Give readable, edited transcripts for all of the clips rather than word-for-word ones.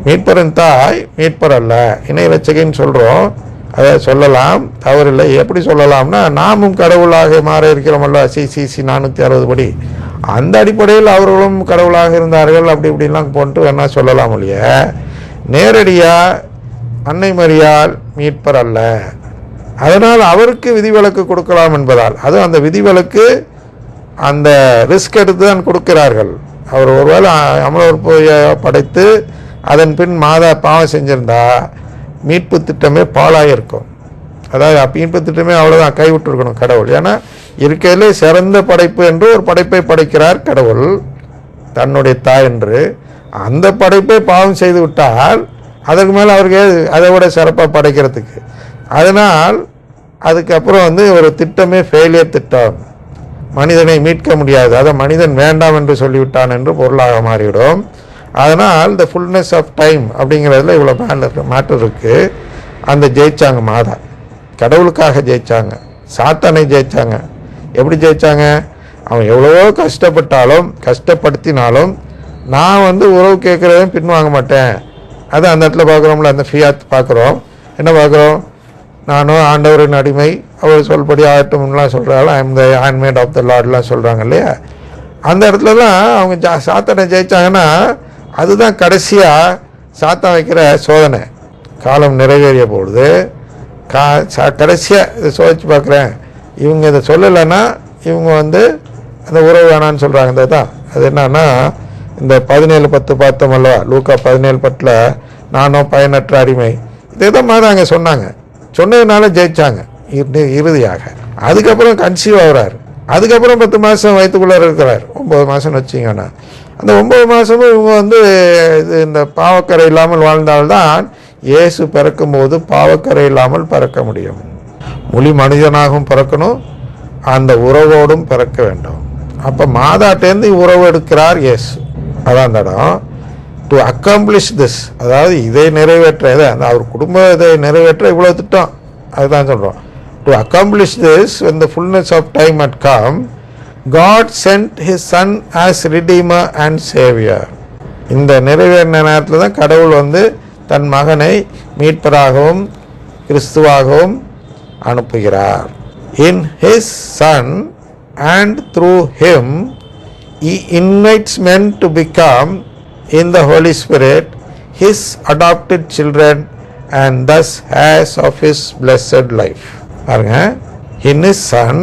மீட்பரின் தாய் மீட்பர் அல்ல, இணை இரட்சகின்னு சொல்கிறோம். அதை சொல்லலாம், தவறில்லை. எப்படி சொல்லலாம்னா, நாமும் கடவுளாக மாற இருக்கிறோமல்ல, சிசிசி 460 படி. அந்த அடிப்படையில் அவர்களும் கடவுளாக இருந்தார்கள், அப்படி இப்படிலாம் போட்டு வேணா சொல்லலாம் இல்லைய. நேரடியாக அன்னை மரியாள் மீட்பர் அல்ல, அதனால் அவருக்கு விதிவிலக்கு கொடுக்கலாம் என்பதால், அதுவும் அந்த விதிவிலக்கு அந்த ரிஸ்க் எடுத்து தான் கொடுக்கிறார்கள். அவர் ஒருவேளை அமலோற்பையை படைத்து அதன் பின் மாதா பாவம் செஞ்சிருந்தா மீட்பு திட்டமே பாழாயிருக்கும். அதாவது மீட்பு திட்டமே அவ்வளோதான், கைவிட்டுருக்கணும் கடவுள். ஏன்னா இருக்கையிலே சிறந்த படைப்பு என்று ஒரு படைப்பை படைக்கிறார் கடவுள், தன்னுடைய தாய் என்று. அந்த படைப்பை பாவம் செய்து விட்டால் அதுக்கு மேலே அவருக்கு அதை விட சிறப்பாக படைக்கிறதுக்கு. அதனால் அதுக்கப்புறம் ஒரு திட்டமே ஃபெயிலியர் திட்டம், மனிதனை மீட்க முடியாது, அதை மனிதன் வேண்டாம் என்று சொல்லிவிட்டான் என்று பொருளாக மாறிவிடும். அதனால் இந்த ஃபுல்னஸ் ஆஃப் டைம் அப்படிங்கிறதுல இவ்வளோ மேட்டர் இருக்குது. அந்த ஜெயிச்சாங்க மாதா, கடவுளுக்காக ஜெயிச்சாங்க, சாத்தானை ஜெயிச்சாங்க. எப்படி ஜெயிச்சாங்க? அவன் எவ்வளவோ கஷ்டப்படுத்தினாலும் நான் உறவு கேட்குறதையும் பின்வாங்க மாட்டேன். அது அந்த இடத்துல பார்க்குறோம்ல, அந்த ஃபியாத் பார்க்குறோம். என்ன பார்க்குறோம்? நானும் ஆண்டவரின் அடிமை, அவர் சொல்படி ஆகட்டும்லாம் சொல்கிறாள். I am the handmaid of the லார்ட்லாம் சொல்கிறாங்க இல்லையா. அந்த இடத்துலலாம் அவங்க சாத்தானை ஜெயிச்சாங்கன்னா அதுதான் கடைசியாக சாத்தான் வைக்கிற சோதனை. காலம் நிறைவேறிய பொழுது கடைசியாக இதை சோதிச்சு பார்க்குறேன், இவங்க இதை சொல்லலைன்னா இவங்க அந்த உறவு வேணான்னு சொல்கிறாங்க. இந்த தான் அது என்னன்னா, இந்த 17:10 பார்த்தோம் அல்லவா, லூக்கா 17:10, நானும் பயனற்ற அடிமை, இதே தான் மாதிரி அங்கே சொன்னதுனால ஜெயிச்சாங்க இறுதியாக. அதுக்கப்புறம் கன்சீவ் ஆகிறார், அதுக்கப்புறம் 10 மாதம் வயிற்றுக்குள்ளே இருக்கிறார், 9 மாதம்னு வச்சிங்கன்னா. அந்த 9 மாதமும் இவங்க இந்த பாவக்கரை இல்லாமல் வாழ்ந்தால்தான் இயேசு பிறக்கும்போது பாவக்கரை இல்லாமல் பிறக்க முடியும். முழு மனிதனாகவும் பிறக்கணும், அந்த உறவோடும் பிறக்க வேண்டும். அப்போ மாதாட்டேருந்து உறவு எடுக்கிறார் இயேசு. அதான் அந்த இடம். டு அக்காம்ப்ளிஷ் திஸ், அதாவது இதை நிறைவேற்ற, அவர் குடும்ப இதை நிறைவேற்ற இவ்வளோ திட்டம், அதுதான் சொல்கிறோம். To accomplish this, when the fullness of time had come, God sent his son as redeemer and savior. இந்த நிறைவேறின நேரத்தில் தான் கடவுள் தன் மகனை மீட்பராகவும் கிறிஸ்துவாகவும் அனுப்புகிறார். In his son and through him he invites men to become in the Holy Spirit his adopted children and thus heirs of his blessed life. பாருங்க, in his son,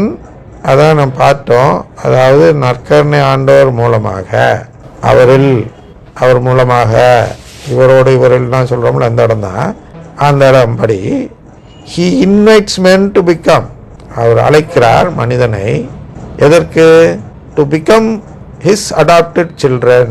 அதான் நம்ம பார்த்தோம். அதாவது நற்கருணை ஆண்டவர் மூலமாக, அவர் மூலமாக, இவரோடு இவரில் தான் சொல்கிறோம்ல, அந்த இடம் தான். அந்த இடம் படி he invites men to become, அவர் அழைக்கிறார் மனிதனை. எதற்கு? to become his adopted children.